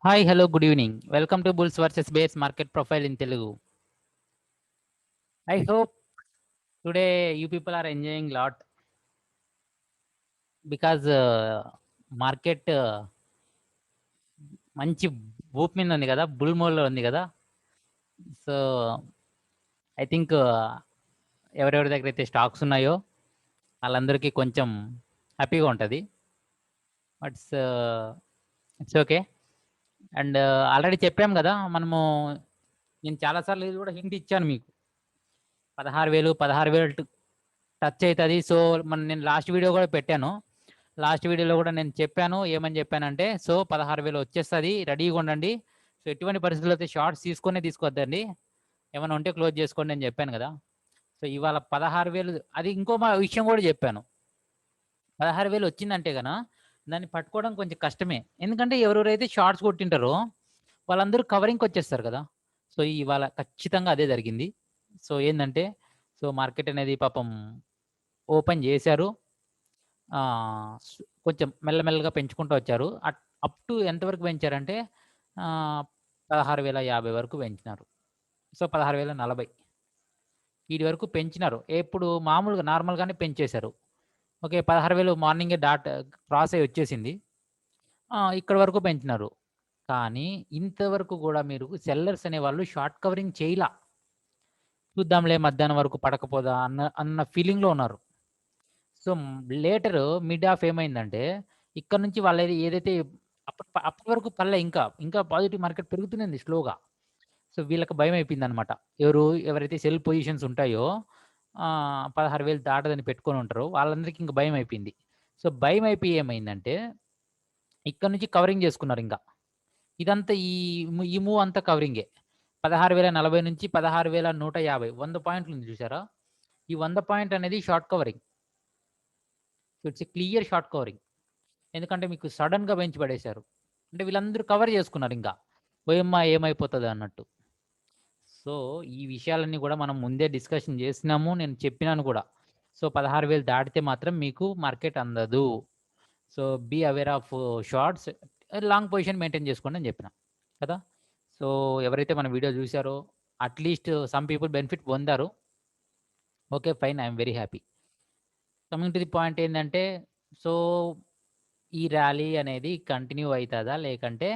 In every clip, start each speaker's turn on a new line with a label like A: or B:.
A: Hi, hello, good evening. Welcome to Bulls versus Bears market profile in Telugu. I hope today you people are enjoying lot because market మంచి ఊపు మీద ఉంది కదా, bull మోడ్లో ఉంది కదా. సో ఐ థింక్ ఎవరెవరి దగ్గర అయితే స్టాక్స్ ఉన్నాయో వాళ్ళందరికీ కొంచెం హ్యాపీగా ఉంటుంది. Buts it's okay. And already చెప్పాం కదా మనము. నేను చాలాసార్లు ఇది కూడా హింట్ ఇచ్చాను మీకు. 16,000 టచ్ అవుతుంది. సో నేను లాస్ట్ వీడియో కూడా పెట్టాను. లాస్ట్ వీడియోలో కూడా నేను చెప్పాను, ఏమని చెప్పానంటే, సో 16,000 వచ్చేస్తుంది, రెడీగా ఉండండి. సో ఎటువంటి పరిస్థితుల్లో అయితే షార్ట్స్ తీసుకోవద్దండి, ఏమైనా ఉంటే క్లోజ్ చేసుకోండి అని చెప్పాను కదా. సో ఇవాళ 16,000, అది ఇంకో విషయం కూడా చెప్పాను. 16,000 వచ్చిందంటే కన దాన్ని పట్టుకోవడం కొంచెం కష్టమే. ఎందుకంటే ఎవరెవరైతే షార్ట్స్ కొట్టింటారో వాళ్ళందరూ కవరింగ్కి వచ్చేస్తారు కదా. సో ఇవాళ ఖచ్చితంగా అదే జరిగింది. సో ఏంటంటే, సో మార్కెట్ అనేది పాపం ఓపెన్ చేశారు. కొంచెం మెల్లమెల్లగా పెంచుకుంటూ వచ్చారు. అప్ టు ఎంతవరకు పెంచారంటే 16,050 వరకు పెంచినారు. సో 16,040 వీటి వరకు పెంచినారు. ఎప్పుడు మామూలుగా నార్మల్‌గానే పెంచేశారు. ఓకే. 16,000 మార్నింగే క్రాస్ అయ్యి వచ్చేసింది. ఇక్కడి వరకు పెంచినారు. కానీ ఇంతవరకు గూడా మీరు సెల్లర్స్ అనేవాళ్ళు షార్ట్ కవరింగ్ చేయలా. చూద్దాంలే మధ్యాహ్నం వరకు పడకపోదా అన్న ఫీలింగ్‌లో ఉన్నారు. సో లేటరు మిడ్ హాఫ్ ఏమైందంటే, ఇక్కడ నుంచి వాళ్ళేది ఏదైతే అప్పటి వరకు పడలే, ఇంకా పాజిటివ్ మార్కెట్ పెరుగుతూనే ఉంది స్లోగా. సో వీళ్ళకి భయమైపోయిందనమాట. ఎవరైతే సెల్ పొజిషన్స్ ఉంటాయో 16,000 దాటదని పెట్టుకొని ఉంటారో వాళ్ళందరికీ ఇంక భయమైపోయింది. సో భయమైపోయి ఏమైందంటే, ఇక్కడ నుంచి కవరింగ్ చేసుకున్నారింక. ఇదంతా ఈ మూవ్ అంతా కవరింగే. 16,040 నుంచి 16,150 100 పాయింట్లుంది చూసారా? ఈ 100 పాయింట్ అనేది short covering. So it's a clear short covering. ఎందుకంటే మీకు సడెన్‌గా పెంచి పడేశారు. అంటే వీళ్ళందరూ కవర్ చేసుకున్నారింకా. ఓయమ్మా! ఏమైపోతది అన్నట్టు. సో ఈ విషయాలన్నీ గూడా మనం ముందే డిస్కషన్ చేసినాము. నేను చెప్పినాను కూడా. సో 16,000 దాటితే మాత్రం మీకు మార్కెట్ అందదు. So be aware of shorts, long position maintain చేసుకోండి అని చెప్పిన. కదా! సో ఎవరైతే మన వీడియో చూసారో అట్‌లీస్ట్ సమ్ పీపుల్ బెనిఫిట్ పొందారు. Okay. Fine. I am very happy. Coming to the point ఏందంటే, సో ఈ ర్యాలీ అనేది కంటిన్యూ అయితదా? లేకంటే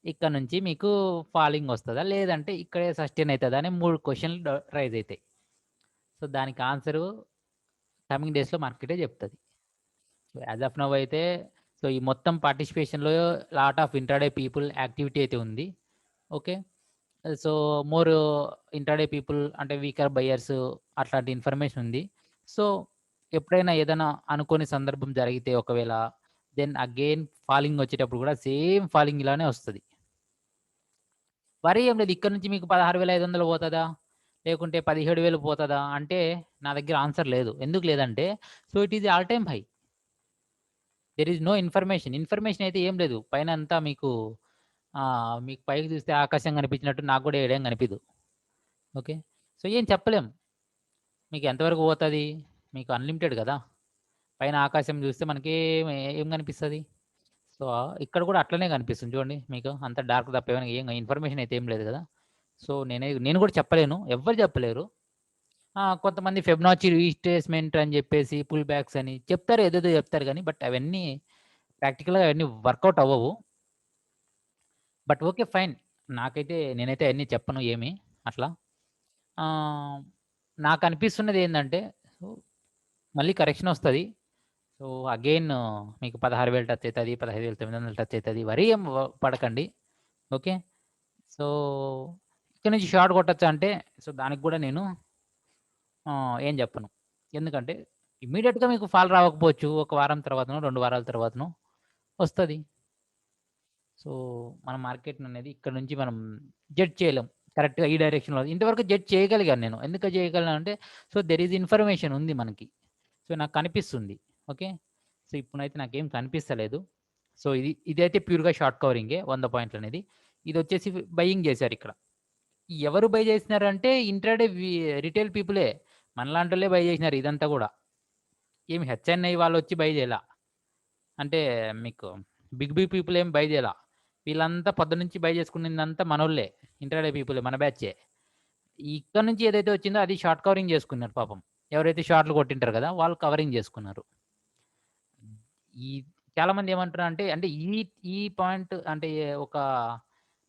A: ఇక్కడ నుంచి మీకు ఫాలింగ్ వస్తదా? లేదంటే ఇక్కడే సస్టైన్ అయితదా? అని 3 క్వెషన్‌లు రైజ్ అయితాయి. సో దానికి ఆన్సరు కమింగ్ డేస్‌లో మార్కెటే చెప్తది. సో యాస్ ఆఫ్ నౌ అయితే, సో ఈ మొత్తం పార్టిసిపేషన్‌లో lot of intraday people activity అయితే ఉంది. Okay. So more intraday people అంటే వీకర్ బయర్స్ అట్లాంటి ఇన్ఫర్మేషన్ ఉంది. సో ఎప్పుడైనా ఏదైనా అనుకోని సందర్భం జరిగితే ఒకవేళ, దెన్ అగైన్ ఫాలింగ్ వచ్చేటప్పుడు కూడా సేమ్ ఫాలింగ్ ఇలానే వస్తది. వరీ ఏం లేదు. ఇక్కడ నుంచి మీకు 16,500 పోతదా? లేకుంటే 17,000 పోతదా? అంటే నా దగ్గర ఆన్సర్ లేదు. ఎందుకు లేదంటే, so it is all time high. There is no information. Information అయితే ఏం లేదు. పైన అంతా మీకు పైకి చూస్తే ఆకాశం కనిపించినట్టు నాకు కూడా ఏడేం కనిపియదు. ఓకే. సో ఏం చెప్పలేం. మీకు ఎంతవరకు పోతది? మీకు అన్‌లిమిటెడ్ గదా! పైన ఆకాశం చూస్తే మనకి ఏం కనిపిస్తది? సో ఇక్కడ కూడా అట్లనే కనిపిస్తుంది చూడండి మీకు. అంత డార్క్ తప్ప ఏం ఇన్ఫర్మేషన్ అయితే ఏం లేదు గదా! సో నేను కూడా చెప్పలేను. ఎవ్వరు చెప్పలేరు. కొంతమంది ఫిబొనాచి రీట్రేస్‌మెంట్ అని జెప్పేసి, పుల్ బ్యాక్స్ అని చెప్తారు. ఏదేదో చెప్తారు గానీ, బట్ అవన్నీ ప్రాక్టికల్‌గా అవన్నీ వర్కౌట్ అవ్వవు. But okay. ఫైన్. నేనైతే అయన్నీ చెప్పను ఏమి అట్లా. ఆహ్, నాకనిపిస్తున్నదేందంటే, సో, మళ్ళీ కరెక్షనొస్తది. సో, అగైన్ మీకు 16,000 టచ్ అయితది. 15,900 టచ్ అయితది. వరీ ఏం పడకండి. ఓకే. సో, ఇక్కడి నుంచి షార్ట్ కొట్టొచ్చా అంటే, సో, దానికి గూడా నేను ఏం జెప్పను. ఎందుకంటే ఇమ్మీడియేట్‌గా మీకు ఫాల్ రావకపోవచ్చు. ఒక వారం తర్వాతనో, 2 వారాల తర్వాతనో వస్తది. సో, మన మార్కెట్‌ననేది ఇక్కడ నుంచి మనం జడ్జ్ చేయలేం. కరెక్ట్‌గా ఈ డైరెక్షన్‌లో ఇంతవరకు జడ్జ్ చేయగలిగాను నేను. ఎందుకు చేయగలనంటే, సో, దేర్ ఈజ్ ఇన్ఫర్మేషన్ ఉంది మనకి. సో, నాకు కనిపిస్తుంది. ఓకే. సో, ఇప్పుడైతే నాకేం కనిపిస్తలేదు. సో, ఇదైతే ప్యూర్‌గా షార్ట్ కవరింగే 100 పాయింట్లనేది. ఇదొచ్చేసి బయింగ్ జేశారిక్కడ. ఎవరు బై జేసినారంటే ఇంట్రాడే రిటైల్ పీపులే. మనలాంటోళ్ళే బై జేసినారు ఇదంతా గూడా. ఏమి హెచ్ఎన్ఐ వాళ్ళొచ్చి బై జేయలా. అంటే మీకు బిగ్ పీపుల్ ఏం బై జేయలా. వీళ్ళంతా పొద్దున్నుంచి బై చేసుకునిందంతా మనోళ్ళే. ఇంటర్‌డే పీపులే మన బ్యాచే. ఇక్కడ నుంచి ఏదైతే వచ్చిందో అది షార్ట్ కవరింగ్ చేసుకున్నారు పాపం. ఎవరైతే షార్ట్‌లు కొట్టింటారు కదా! వాళ్ళు కవరింగ్ చేసుకున్నారు. ఈ చాలామంది ఏమంటున్నారంటే అంటే ఈ ఈ పాయింట్ అంటే ఒక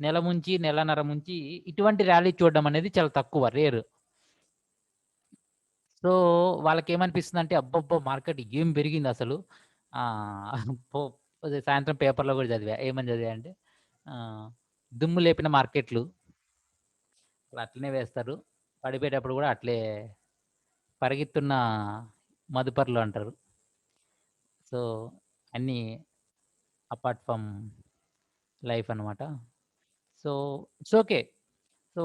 A: నెల ముంచి, నెలన్నర ముంచి ఇటువంటి ర్యాలీ చూడడం అనేది చాలా తక్కువ. రేర్. సో, వాళ్ళకేమనిపిస్తుందంటే అబ్బబ్బో! మార్కెట్ ఏం పెరిగిందసలు. పో అదే సాయంత్రం పేపర్‌లో కూడా చదివా. ఏమని చదివా అంటే ఆహ్, దుమ్ము లేపిన మార్కెట్‌లు వాళ్ళు అట్లనే వేస్తారు. పడిపోయేటప్పుడు కూడా అట్లే పరిగెత్తున్న మదుపర్లు అంటారు. సో, అన్నీ అపార్ట్ ఫ్రమ్ లైఫ్ అన్నమాట. So, it's okay. సో,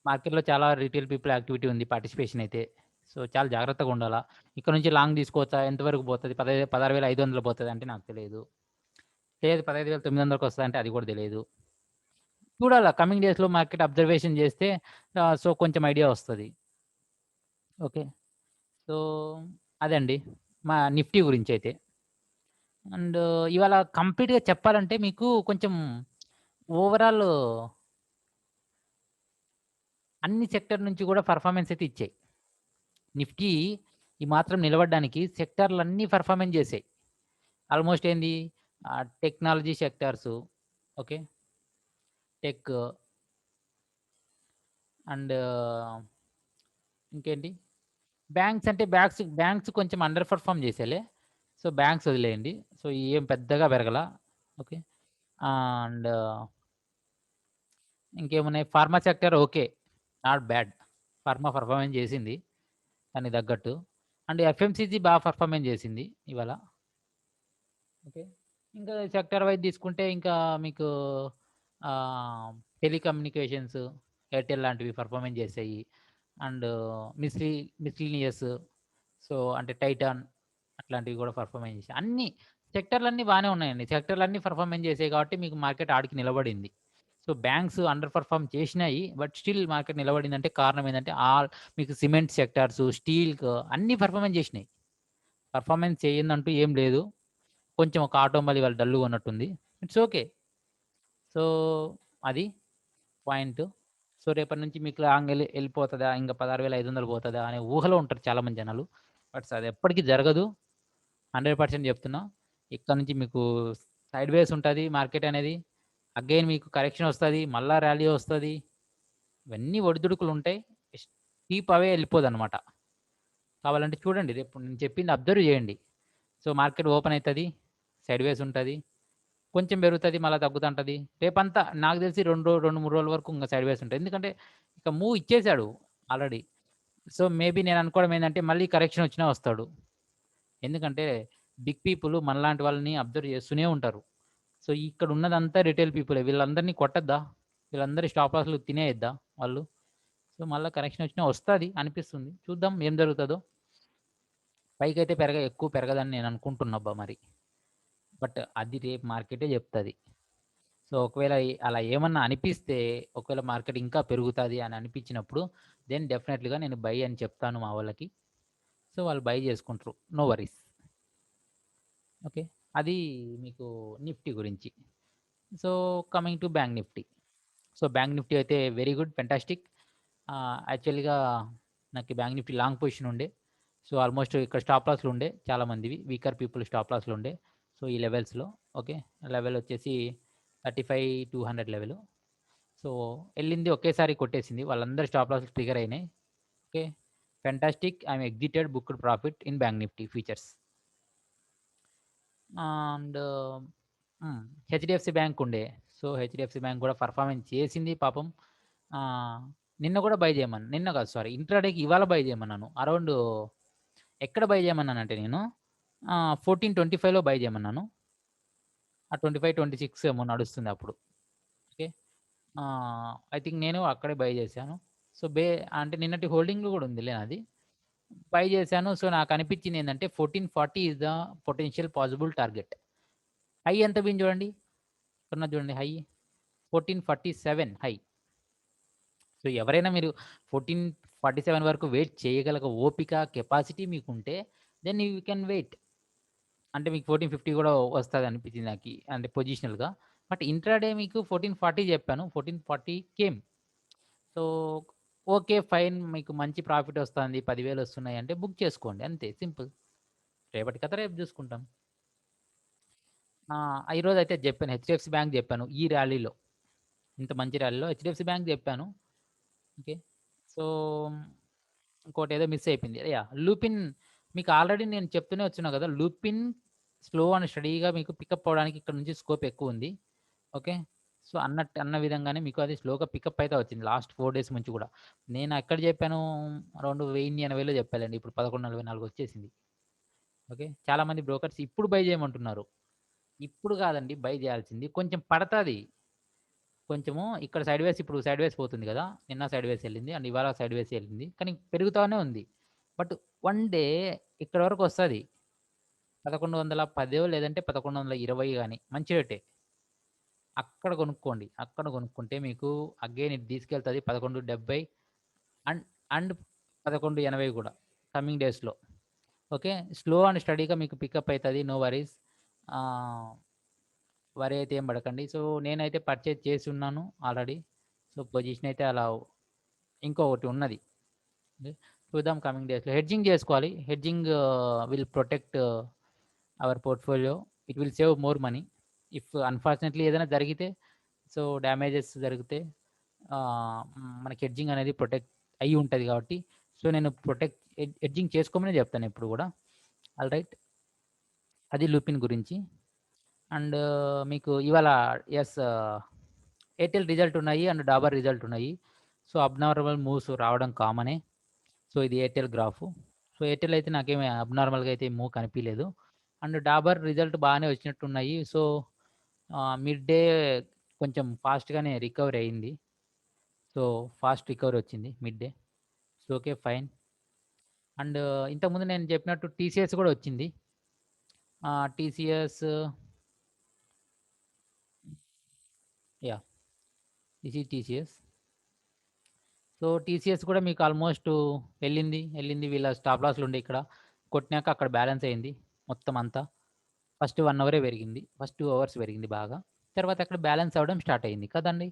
A: మార్కెట్‌లో చాలా రిటైల్ పీపుల్ యాక్టివిటీ ఉంది. పార్టిసిపేషన్ అయితే. సో, చాలా జాగ్రత్తగా ఉండాలా. ఇక్కడ నుంచి లాంగ్ తీసుకోవచ్చా? ఎంతవరకు పోతది? 16,500 పోతదా అంటే నాకు తెలీదు. లేదు 15,900కి వస్తదంటే అది కూడా తెలీదు. చూడాలా కమింగ్ డేస్‌లో మార్కెట్ అబ్జర్వేషన్ చేస్తే సో, కొంచెం ఐడియా వస్తది. ఓకే. సో, అదండి. మా నిఫ్టీ గురించైతే. అండ్ ఇవాళ కంప్లీట్‌గా చెప్పాలంటే మీకు కొంచెం ఓవరాల్ అన్ని సెక్టార్ నుంచి కూడా పెర్ఫార్మన్స్ అయితే ఇచ్చాయి. నిఫ్టీ ఈ మాత్రం నిలబడడానికి సెక్టార్‌లన్నీ పెర్ఫార్మన్స్ చేసాయి. ఆల్‌మోస్ట్ ఏంది టెక్నాలజీ సెక్టార్సు ఓకే. టెక్ అండ్ ఇంకేంటి బ్యాంక్స్ అంటే బ్యాంక్స్ కొంచెం అండర్ పెర్ఫార్మ్ చేసాయిలే. సో, బ్యాంక్స్ వదిలేయండి. సో, ఏం పెద్దగా పెరగల. ఓకే. అండ్ ఇంకేమున్నాయి pharma sector okay. Not bad. Pharma performance చేసింది. దానికి తగ్గట్టు. అండ్ ఎఫ్ఎంసీజీ పెర్ఫార్మన్స్ చేసింది ఇవాళ. ఓకే. ఇంకా సెక్టార్ వైస్ తీసుకుంటే ఇంకా మీకు ఆహ్, టెలికమ్యూనికేషన్స్, ఎయిర్‌టెల్ లాంటివి పెర్ఫార్మన్స్ చేసాయి. అండ్ మిస్లీ మిస్‌లీనియస్ సో, అంటే టైటాన్ అట్లాంటివి కూడా పెర్ఫార్మన్స్ చేసాయి. అన్నీ సెక్టార్‌లన్నీ బానే ఉన్నాయండి. సెక్టార్‌లన్నీ పెర్ఫార్మన్స్ చేసాయి కాబట్టి మీకు మార్కెట్ ఆడికి నిలబడింది. సో, బ్యాంక్స్ అండర్ పెర్ఫార్మ్ చేసినాయి. బట్ స్టిల్ మార్కెట్ నిలబడిందంటే కారణం ఏందంటే మీకు సిమెంట్ సెక్టార్స్, స్టీల్‌కు అన్నీ పెర్ఫార్మన్స్ చేసినాయి. పెర్ఫార్మన్స్ చేయనంటూ ఏం లేదు. కొంచెం ఒక ఆటోమొబైల్ ఇవాళ డల్‌గా ఉన్నట్టుంది. It's okay. సో, అది పాయింటు. సో, రేపటి నుంచి మీకు లాంగ్ ఎళ్ళిపోతదా? ఇంక 16,500 పోతదా? అనే ఊహలో ఉంటారు చాలామంది జనాలు. బట్ అది ఎప్పటికి జరగదు. 100% చెప్తున్నా. ఇక్కడ నుంచి మీకు సైడ్ వేస్ ఉంటది మార్కెట్ అనేది. అగైన్ మీకు కరెక్షన్ వస్తది. మళ్ళా ర్యాలీ వస్తది. ఇవన్నీ ఒడిదుడుకులుంటాయి. స్టీప్ అవే ఎళ్ళిపోదనమాట. కావాలంటే చూడండి రేపు నేను చెప్పింది అబ్జర్వ్ చేయండి. సో, మార్కెట్ ఓపెన్ అయితది. సైడ్ వేస్ ఉంటది. కొంచెం పెరుగుతది. మళ్ళా తగ్గుతుంటది. రేపంతా నాకు తెలిసి 2, 3 రోజుల వరకు ఇంక సైడ్ వేస్ ఉంటది. ఎందుకంటే ఇక మూవ్ ఇచ్చేసాడు ఆల్రెడీ. సో, మేబీ నేను అనుకోవడం ఏందంటే మళ్ళీ కరెక్షన్ వచ్చినా వస్తాడు. ఎందుకంటే బిగ్ పీపుల్ మనలాంటి వాళ్ళని అబ్జర్వ్ చేస్తూనే ఉంటారు. సో, ఇక్కడ ఉన్నదంతా రిటైల్ పీపులే. వీళ్ళందరిని కొట్టొద్దా? వీళ్ళందరి స్టాప్ లాస్‌లు తినేయొద్దా వాళ్ళు? సో, మళ్ళా కరెక్షన్ వచ్చినా వస్తది అనిపిస్తుంది. చూద్దాం ఏం జరుగుతదో. పైకైతే ఎక్కువ పెరగదని నేను అనుకుంటున్నాబ్బా మరి. బట్ అది రేపు మార్కెటే చెప్తది. సో, ఒకవేళ అలా ఏమన్నా అనిపిస్తే, ఒకవేళ మార్కెట్ ఇంకా పెరుగుతది అని అనిపించినప్పుడు, దెన్ డెఫినెట్‌లీగా నేను బై అని చెప్తాను మా వాళ్ళకి. సో, వాళ్ళు బై చేసుకుంటారు. No worries. ఓకే. అది మీకు నిఫ్టీ గురించి. So, coming to bank Nifty. So, bank Nifty అయితే వెరీ గుడ్. ఫెంటాస్టిక్. యాక్చువల్‌గా నాకు బ్యాంక్ నిఫ్టీ లాంగ్ పొజిషన్ ఉండే. సో, ఆల్మోస్ట్ ఇక్కడ స్టాప్ లాస్‌లు ఉండే చాలా మందివి. వీకర్ పీపుల్ స్టాప్ లాస్‌లు ఉండే. సో, ఈ లెవెల్స్‌లో ఓకే. లెవెల్ వచ్చేసి 35,200 లెవెలు. సో, ఎళ్ళింది ఒకేసారి కొట్టేసింది. వాళ్ళందరి స్టాప్ లాస్‌లు ట్రిగ్గర్ అయినాయి. Okay. Fantastic. I am exited booked profit in bank Nifty futures. And హ్మ్. హెచ్‌డీఎఫ్‌సీ బ్యాంక్ ఉండే. సో, హెచ్‌డీఎఫ్‌సీ బ్యాంక్ కూడా పెర్ఫార్మన్స్ చేసింది పాపం. ఆహ్, నిన్న కూడా బై చేయమన్నా. నిన్న కాదు సారీ. ఇంట్రాడేకి ఇవాళ బై చేయమన్నాను. అరౌండ్ ఎక్కడ బై చేయమన్నానంటే నేను 14.25లో బై చేయమన్నాను. ఆ 25, 26 ఏమో నడుస్తుంది అప్పుడు. ఓకే. ఐ థింక్ నేను అక్కడే బై చేశాను. సో, అంటే నిన్నటి హోల్డింగ్‌లో కూడా ఉందిలే నాది. బై చేశాను. సో, నాకనిపించిందేందంటే 1440 is the potential possible target. High ఎంత పోయింది చూడండి. ఇక్కడున్నది చూడండి హై. 1447 హై. సో, ఎవరైనా మీరు 1447 వరకు వెయిట్ చేయగల ఓపిక, కెపాసిటీ మీకుంటే దెన్ యూ కెన్ వెయిట్. అంటే మీకు 1450 కూడా వస్తదనిపించింది నాకి. అంటే పొజిషనల్‌గా. బట్ ఇంట్రాడే మీకు 1440 చెప్పాను. 1440 కేమ్. So, okay. ఫైన్. మీకు మంచి ప్రాఫిట్ వస్తాంది. 10,000 వస్తున్నాయి అంటే బుక్ చేసుకోండి. అంతే సింపుల్. రేపటి కథ రేపు జూసుకుంటాం. ఈరోజైతే జెప్పాను. హెచ్‌డీఎఫ్‌సీ బ్యాంక్ జెప్పాను. ఈ ర్యాలీలో. ఇంత మంచి ర్యాలీలో హెచ్‌డీఎఫ్‌సీ బ్యాంక్ జెప్పాను. ఓకే. సో, ఇంకోటేదో మిస్ అయిపోయింది. లూపిన్ మీకు ఆల్రెడీ నేను చెప్తూనే వచ్చున్నా గదా! లూపిన్ స్లో అండ్ స్టడీగా మీకు పికప్ అవ్వడానికి ఇక్కడ నుంచి స్కోప్ ఎక్కువుంది. ఓకే. సో, అన్న విధంగానే మీకు అది స్లోగా పికప్ అయితే వచ్చింది. లాస్ట్ 4 డేస్ నుంచి గూడా. నేను ఎక్కడ జెప్పాను అరౌండ్ 1080లో జెప్పాలండి. ఇప్పుడు 1144 వచ్చేసింది. ఓకే. చాలామంది బ్రోకర్స్ ఇప్పుడు బై జేయమంటున్నారు. ఇప్పుడు గాదండి బై జేయాల్సింది. కొంచెం పడతది. కొంచెము ఇక్కడ సైడ్‌వేస్ ఇప్పుడు సైడ్‌వేస్ పోతుంది గదా! నిన్న సైడ్‌వేస్ ఎళ్ళింది. అండ్ ఇవాళ సైడ్‌వేసే ఎళ్ళింది. కానీ పెరుగుతానే ఉంది. బట్ వన్ డే ఇక్కడి వరకొస్తది. 1110 లేదంటే 1120 గాని మంచి రేటే. అక్కడ కొనుక్కోండి. అక్కడ కొనుక్కుంటే మీకు అగైన్ ఇది తీసుకెళ్తది 1170 అండ్ అండ్ 1180 గూడా కమింగ్ డేస్‌లో. ఓకే. స్లో అండ్ స్టడీగా మీకు పికప్ అయితది. No worries. ఆహ్, వరి అయితే ఏం పడకండి. సో, నేనైతే పర్చేజ్ చేసున్నాను ఆల్రెడీ. సో, పొజిషన్ అయితే అలా ఇంకొకటి ఉన్నది. ఓకే. చూద్దాం కమింగ్ డేస్‌లో. హెడ్జింగ్ జేసుకోవాలి. Hedging will protect our portfolio. It will save more money. If unfortunately ఏదైనా జరిగితే సో, డ్యామేజెస్ జరిగితే మనకి హెడ్జింగ్ అనేది ప్రొటెక్ట్ అయ్యి ఉంటది గాబట్టి, సో, నేను హెడ్జింగ్ చేసుకోమనే జెప్తాను ఎప్పుడు గూడా. ఆల్‌రైట్. అది లూపిన్ గురించి. అండ్ మీకు ఇవాళ యెస్ ఎయిర్‌టెల్ రిజల్ట్ ఉన్నాయి. అండ్ డాబర్ రిజల్ట్ ఉన్నాయి. సో, అబ్నార్మల్ మూవ్స్ రావడం కామనే. సో, ఇది ఎయిర్‌టెల్ గ్రాఫు. సో, ఎయిర్‌టెల్ అయితే నాకేమి అబ్నార్మల్‌గా అయితే మూవ్ కనిపియలేదు. అండ్ డాబర్ రిజల్ట్ బానే వచ్చినట్టున్నాయి. సో, మిడ్ డే కొంచెం ఫాస్ట్‌గానే రికవరీ అయింది. సో, ఫాస్ట్ రికవరీ వచ్చింది mid day. So, okay. Fine. And ఇంతకుముందు నేను చెప్పినట్టు టీసీఎస్ గూడా వచ్చింది. TCS yeah! This is TCS. So, TCS కూడా మీకు ఆల్మోస్ట్ ఎళ్ళింది. వీళ్ళ స్టాప్ లాస్‌లుండే ఇక్కడ. కొట్టినాక అక్కడ బ్యాలెన్స్ అయింది మొత్తం అంతా. ఫస్ట్ 1 అవరే పెరిగింది. ఫస్ట్ 2 అవర్స్ పెరిగింది బాగా. తర్వాత అక్కడ బ్యాలెన్స్ అవ్వడం స్టార్ట్ అయింది కదండీ!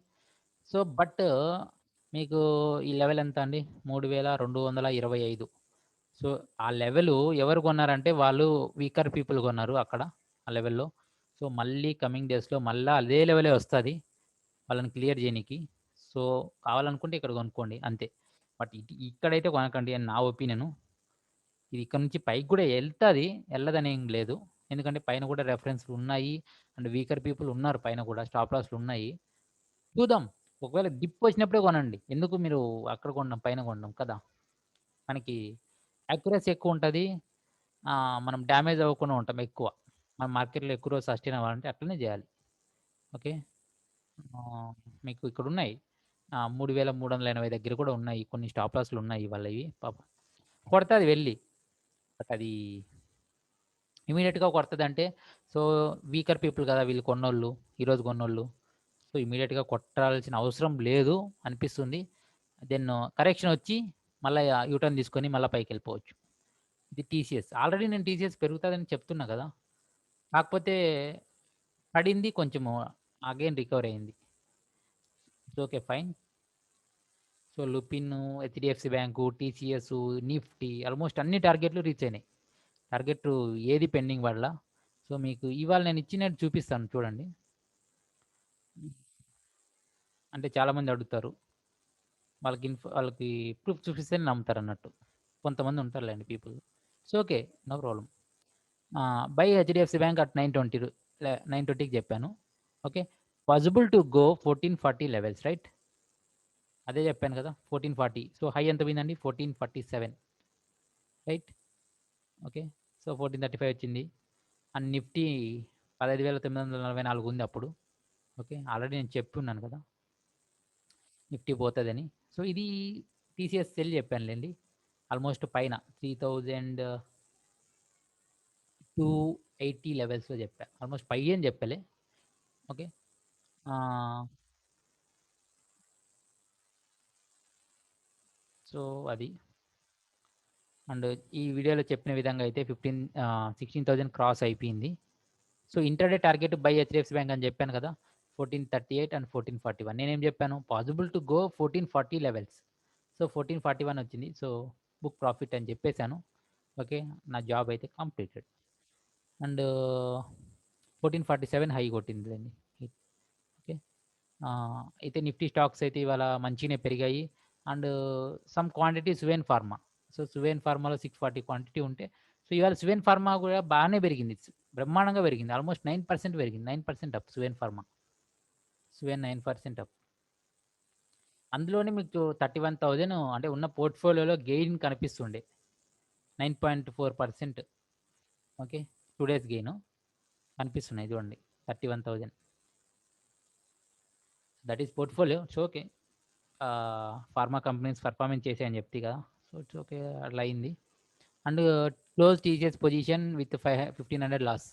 A: సో, బట్ మీకు ఈ లెవెల్ ఎంత అండి? 3225. సో, ఆ లెవెలు ఎవరు కొన్నారంటే వాళ్ళు వీకర్ పీపుల్ కొన్నారు అక్కడ ఆ లెవెల్‌లో. సో, మళ్ళీ కమింగ్ డేస్‌లో మళ్ళా అదే లెవెలే వస్తది. వాళ్ళని క్లియర్ చేయనీకి. సో, కావాలనుకుంటే ఇక్కడ కొనుక్కోండి అంతే. బట్ ఇక్కడైతే కొనకండి అని నా ఒపీనియను. ఇది ఇక్కడ నుంచి పైకి గూడా ఎళ్తది. ఎళ్ళదనేం లేదు. ఎందుకంటే పైన గూడా రెఫరెన్స్‌లు ఉన్నాయి. అండ్ వీకర్ పీపుల్ ఉన్నారు పైన గూడా. స్టాప్ లాస్‌లు ఉన్నాయి. చూద్దాం. ఒకవేళ డిప్ వచ్చినప్పుడే కొనండి. ఎందుకు మీరు అక్కడ కొనడం, పైన కొనడం కదా! మనకి యాక్యురసీ ఎక్కువుంటది. మనం డ్యామేజ్ అవ్వకుండా ఉంటాం ఎక్కువ. మన మార్కెట్‌లో ఎక్కువ రోజులు సస్టైన్ అవ్వాలంటే అట్లనే జేయాలి. ఓకే. ఆహ్, మీకు ఇక్కడున్నాయి. 3380 దగ్గర కూడా ఉన్నాయి. కొన్ని స్టాప్ లాస్‌లు ఉన్నాయి వాళ్ళయి పాపం. కొడతది వెళ్లి. బట్ అది ఇమ్మీడియేట్‌గా కొడతదంటే సో, వీకర్ పీపుల్ గదా! వీళ్ళు కొన్నోళ్ళు. ఈరోజు కొన్నోళ్ళు. సో, ఇమ్మీడియేట్‌గా కొట్టాల్సిన అవసరం లేదు అనిపిస్తుంది. దెన్ కరెక్షన్ ఒచ్చి మళ్ళా యూటర్న్ తీసుకొని మళ్ళా పైకెళ్ళిపోవచ్చు. ఇది టీసీఎస్. ఆల్రెడీ నేను టీసీఎస్ పెరుగుతదని చెప్తున్నా గదా! కాకపోతే పడింది కొంచెము అగైన్ రికవరీ అయింది. It's okay. Fine. So, Lupin, HDFC bank, TCS, Nifty almost అన్ని టార్గెట్‌లు రీచ్ అయినాయి. టార్గెట్ ఏది పెండింగ్ పడలా. సో, మీకు ఇవాళ నేను ఇచ్చినట్టు చూపిస్తాను చూడండి. అంటే చాలామంది అడుగుతారు. వాళ్ళకి ప్రూఫ్ చూపిస్తేనే నమ్ముతారన్నట్టు. కొంతమంది ఉంటారులెండి people. So, okay. No problem. Buy HDFC bank at 9:20 9:20కి చెప్పాను. Okay. Possible to go 1440 levels right. అదే చెప్పాను కదా! 1440. సో, హై ఎంత పోయిందండి? 1447 రైట్. ఓకే. సో, 1435 వచ్చింది. అండ్ నిఫ్టీ 15,944 ఉంది అప్పుడు. ఓకే. ఆల్రెడీ నేను చెప్పున్నాను కదా! నిఫ్టీ పోతదని. సో, ఇది టీసీఎస్ సెల్ చెప్పానులెండి. ఆల్మోస్ట్ పైన 3280 లెవెల్స్‌లో చెప్పా. ఆల్మోస్ట్ పై అని చెప్పలే. ఓకే. ఆహ్, సో, అది. అండ్ ఈ వీడియోలో చెప్పిన విధంగా అయితే 16,000 క్రాస్ అయిపోయింది. So, intraday target by HDFC bank అని చెప్పాను కదా! 1438 అండ్ 1441. నేనేం చెప్పాను, possible to go 1440 levels. So 1441 వచ్చింది. సో బుక్ ప్రాఫిట్ అని చెప్పేశాను. ఓకే, నా జాబ్ అయితే కంప్లీటెడ్. అండ్ 1447 హై కొట్టిందిలేండి. ఓకే, అయితే నిఫ్టీ స్టాక్స్ అయితే ఇవాళ మంచిగానే పెరిగాయి. And some quantity Suven pharma. So Suven ఫార్మాలో 640 క్వాంటిటీ ఉంటే, సో ఇవాళ సువేన్ ఫార్మా కూడా బాగానే పెరిగింది, బ్రహ్మాండంగా పెరిగింది, ఆల్మోస్ట్ 9% పెరిగింది. 9% up Suven pharma. Suven 9% up. అందులోనే మీకు 31,000 అంటే ఉన్న పోర్ట్ఫోలియోలో గెయిన్ కనిపిస్తుండే 9.4%. ఓకే, 2 డేస్ గెయిన్ కనిపిస్తున్నాయి చూడండి, 31,000. That is portfolio. It's okay. Pharma companies performance చేసాయని చెప్తే కదా, సో ఇట్స్ ఓకే, అట్లా అయింది. And close TCS position with 1500 loss.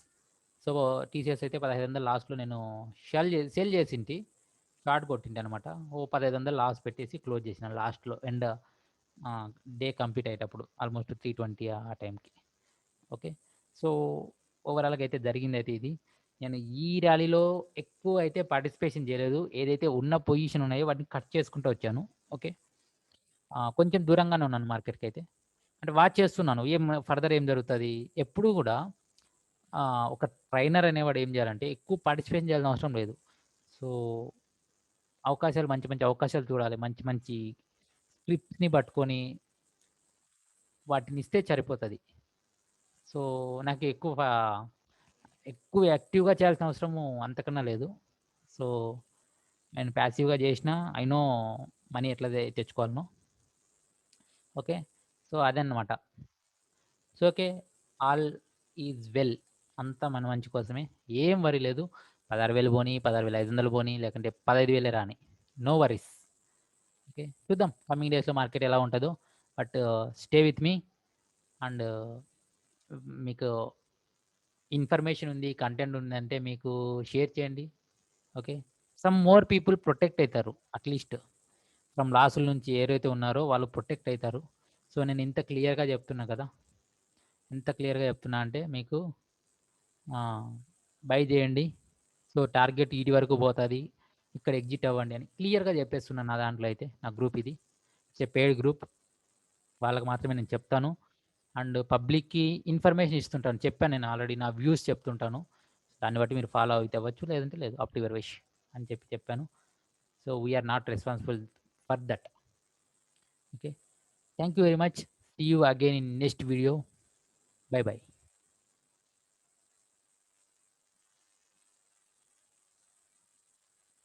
A: So TCS అయితే 1500 లాస్ట్లో నేను సేల్ చేసింటి, షార్ట్ కొట్టింటి అనమాట. ఓ 1500 లాస్ పెట్టేసి క్లోజ్ చేసిన లాస్ట్లో ఎండ్ డే కంప్లీట్ అయ్యేటప్పుడు ఆల్మోస్ట్ 320 ఆ టైంకి. ఓకే, సో ఓవరాల్గా అయితే జరిగింది అయితే ఇది. నేను ఈ ర్యాలీలో ఎక్కువ అయితే పార్టిసిపేషన్ చేయలేదు, ఏదైతే ఉన్న పొజిషన్ ఉన్నాయో వాటిని కట్ చేసుకుంటూ వచ్చాను. ఓకే, కొంచెం దూరంగానే ఉన్నాను మార్కెట్కి అయితే, అంటే వాచ్ చేస్తున్నాను ఏం ఫర్దర్ ఏం జరుగుతుంది. ఎప్పుడు కూడా ఒక ట్రైనర్ అనేవాడు ఏం చేయాలంటే ఎక్కువ పార్టిసిపేషన్ చేయాల్సిన అవసరం లేదు. సో అవకాశాలు, మంచి మంచి అవకాశాలు చూడాలి, మంచి మంచి స్క్రిప్ట్స్ని పట్టుకొని వాటిని ఇస్తే సరిపోతుంది. సో నాకు ఎక్కువ యాక్టివ్గా చేయాల్సిన అవసరము అంతకన్నా లేదు. సో నేను ప్యాసివ్గా చేసిన ఐ నో మనీ ఎట్లా తెచ్చుకోవాలనో. ఓకే, సో అదన్నమాట. So okay, all is well, అంతా మన మంచి కోసమే, ఏం వరి లేదు. 16,000 పోనీ, 16,500 పోనీ, లేకుంటే 15,000 రాని, నో వరీస్. ఓకే, చూద్దాం కమింగ్ డేస్లో మార్కెట్ ఎలా ఉంటుందో. But stay with me. And మీకు ఇన్ఫర్మేషన్ ఉంది, కంటెంట్ ఉందంటే మీకు షేర్ చేయండి. Okay, some more people protect అవుతారు, అట్లీస్ట్ ఫ్రమ్ లాసుల నుంచి ఎవరైతే ఉన్నారో వాళ్ళు ప్రొటెక్ట్ అవుతారు. సో నేను ఇంత క్లియర్గా చెప్తున్నా కదా, ఎంత క్లియర్గా చెప్తున్నా అంటే మీకు బై చేయండి. సో టార్గెట్ ఇటు వరకు పోతుంది, ఇక్కడ ఎగ్జిట్ అవ్వండి అని క్లియర్గా చెప్పేస్తున్నాను. నా దాంట్లో అయితే నా గ్రూప్ ఇది, ఇట్స్ పెయిడ్ గ్రూప్, వాళ్ళకి మాత్రమే నేను చెప్తాను. అండ్ పబ్లిక్కి ఇన్ఫర్మేషన్ ఇస్తుంటాను, చెప్పాను నేను ఆల్రెడీ, నా వ్యూస్ చెప్తుంటాను. దాన్ని బట్టి మీరు ఫాలో అయితే అవ్వచ్చు, లేదంటే లేదు, అప్ టు యువర్ విష్ అని చెప్పాను. So we are not responsible for that. Okay, thank you very much. See you again in next video. Bye by.